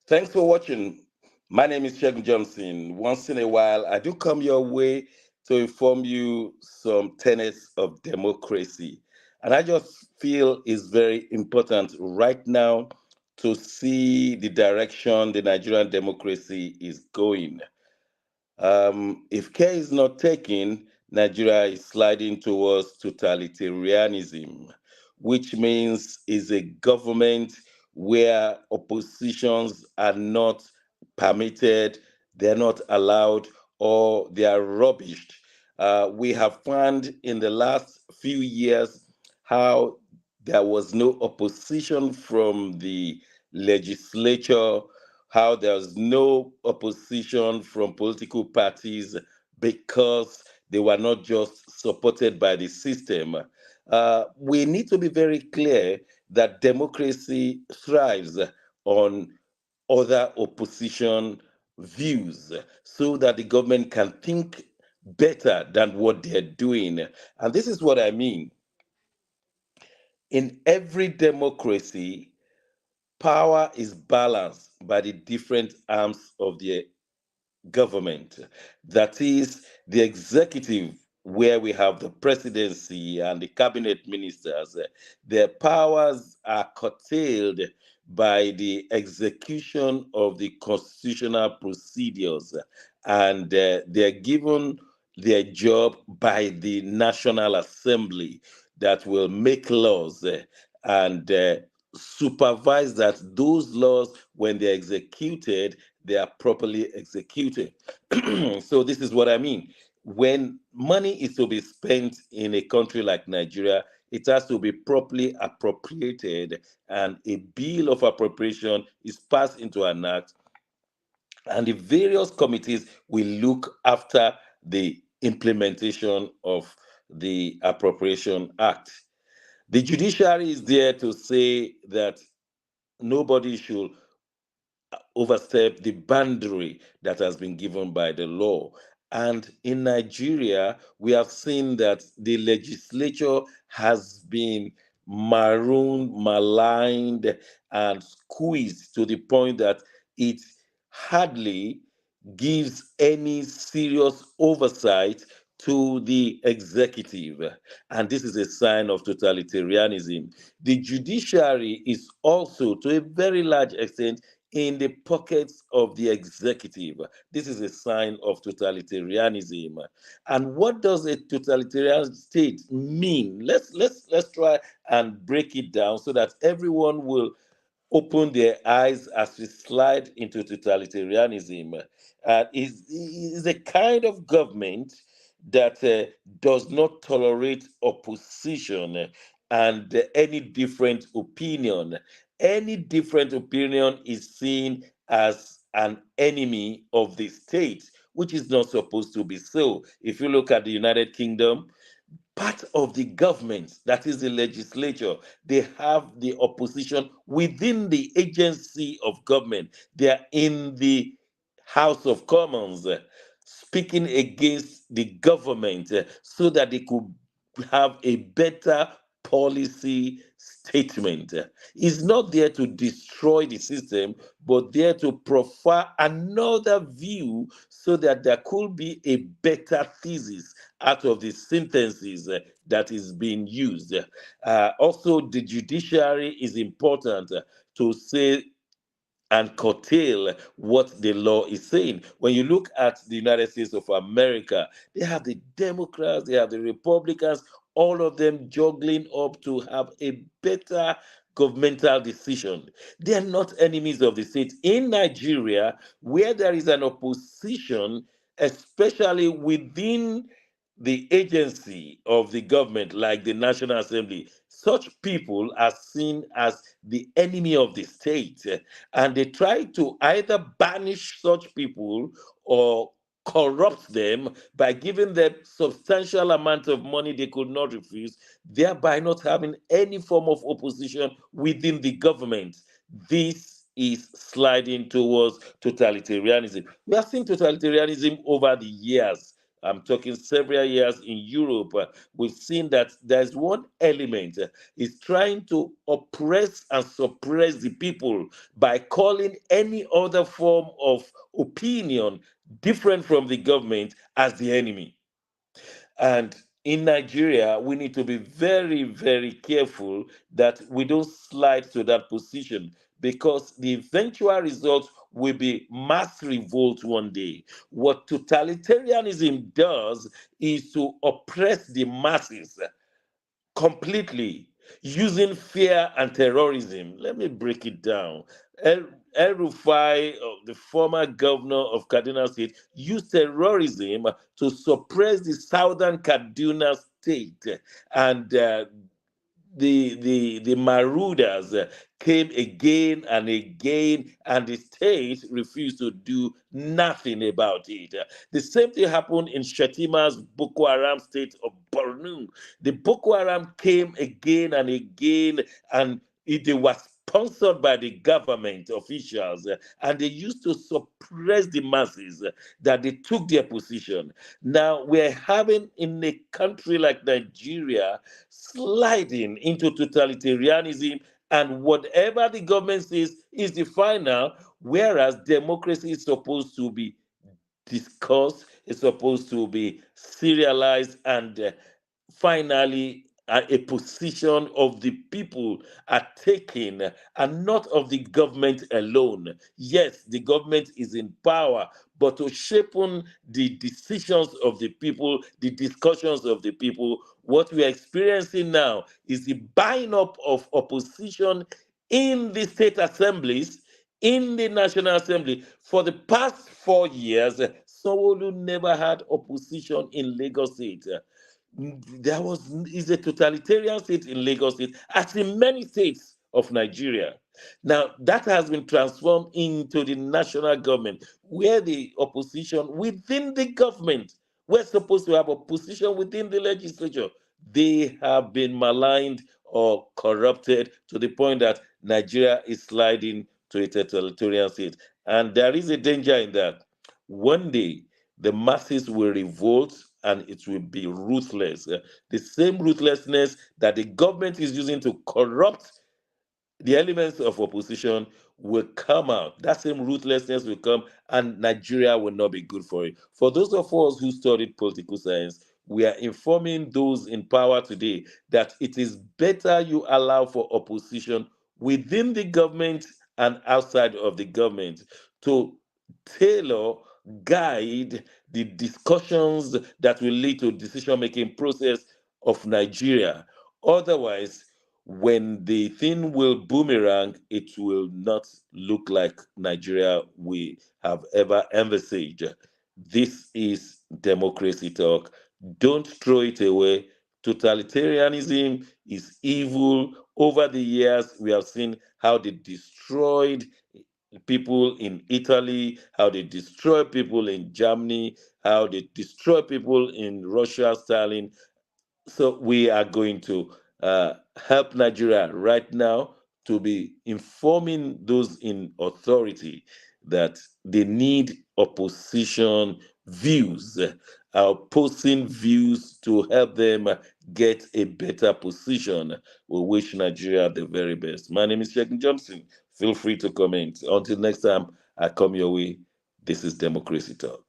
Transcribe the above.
Thanks for watching. My name is Shegun Johnson. Once in a while, I do come your way to inform you some tenets of democracy. And I just feel it's very important right now to see the direction the Nigerian democracy is going. If care is not taken, Nigeria is sliding towards totalitarianism, which means is a government where oppositions are not permitted, they're not allowed, or they are rubbished. We have found in the last few years how there was no opposition from the legislature, how there's no opposition from political parties because they were not just supported by the system. We need to be very clear that democracy thrives on other opposition views so that the government can think better than what they're doing. And this is what I mean. In every democracy, power is balanced by the different arms of the government. That is the executive, where we have the presidency and the cabinet ministers. Their powers are curtailed by the execution of the constitutional procedures, and they're given their job by the National Assembly that will make laws and supervise that those laws, when they're executed, they are properly executed. So this is what I mean. When money is to be spent in a country like Nigeria, it has to be properly appropriated, and a bill of appropriation is passed into an act, and the various committees will look after the implementation of the Appropriation Act. The judiciary is there to say that nobody should overstep the boundary that has been given by the law. And in Nigeria, we have seen that the legislature has been marooned, maligned, and squeezed to the point that it hardly gives any serious oversight to the executive. And this is a sign of totalitarianism. The judiciary is also, to a very large extent, in the pockets of the executive. This is a sign of totalitarianism. And what does a totalitarian state mean? Let's try and break it down so that everyone will open their eyes as we slide into totalitarianism. Is a kind of government that does not tolerate opposition and any different opinion. Any different opinion is seen as an enemy of the state, which is not supposed to be so. If you look at the United Kingdom, part of the government, that is the legislature, they have the opposition within the agency of government. They are in the House of Commons speaking against the government so that they could have a better policy statement. It's not there to destroy the system, but there to profile another view so that there could be a better thesis out of the sentences that is being used. Also, the judiciary is important to say and curtail what the law is saying. When you look at the United States of America, they have the Democrats, they have the Republicans, all of them juggling up to have a better governmental decision. They are not enemies of the state. In Nigeria, where there is an opposition, especially within the agency of the government, like the National Assembly, such people are seen as the enemy of the state, and they try to either banish such people or corrupt them by giving them substantial amount of money they could not refuse, thereby not having any form of opposition within the government. This is sliding towards totalitarianism. We have seen totalitarianism over the years. I'm talking several years in Europe. We've seen that there's one element is trying to oppress and suppress the people by calling any other form of opinion different from the government as the enemy. And in Nigeria, we need to be very, very careful that we don't slide to that position, because the eventual result will be mass revolt one day. What totalitarianism does is to oppress the masses completely using fear and terrorism. Let me break it down. El, El Rufai, the former governor of Kaduna State, used terrorism to suppress the southern Kaduna State, and the marauders came again and again, and the state refused to do nothing about it. The same thing happened in Shetima's Boko Haram state of Borno. The Boko Haram came again and again, and they were sponsored by the government officials, and they used to suppress the masses, that they took their position. Now we're having in a country like Nigeria sliding into totalitarianism, and whatever the government says is the final, whereas democracy is supposed to be discussed, it's supposed to be serialized, and finally a position of the people are taken, and not of the government alone. Yes, the government is in power, but to shape on the decisions of the people, the discussions of the people. What we are experiencing now is the buying up of opposition in the state assemblies, in the National Assembly. For the past 4 years, Sanwo-Olu never had opposition in Lagos State. There was is a totalitarian state in Lagos State, as in many states of Nigeria. Now that has been transformed into the national government, where the opposition within the government, we're supposed to have opposition within the legislature. They have been maligned or corrupted to the point that Nigeria is sliding to a totalitarian state. And there is a danger in that. One day, the masses will revolt, and it will be ruthless. The same ruthlessness that the government is using to corrupt the elements of opposition will come out. That same ruthlessness will come, and Nigeria will not be good for it. For those of us who studied political science, we are informing those in power today that it is better you allow for opposition within the government and outside of the government to tailor, guide the discussions that will lead to decision-making process of Nigeria. Otherwise, when the thing will boomerang, it will not look like Nigeria we have ever envisaged. This is democracy talk. Don't throw it away. Totalitarianism is evil. Over the years, we have seen how they destroyed people in Italy, how they destroy people in Germany, how they destroy people in Russia, Stalin. So we are going to help Nigeria right now to be informing those in authority that they need opposition views, opposing views to help them get a better position. We wish Nigeria the very best. My name is Sheikh Johnson. Feel free to comment. Until next time, I come your way. This is Democracy Talk.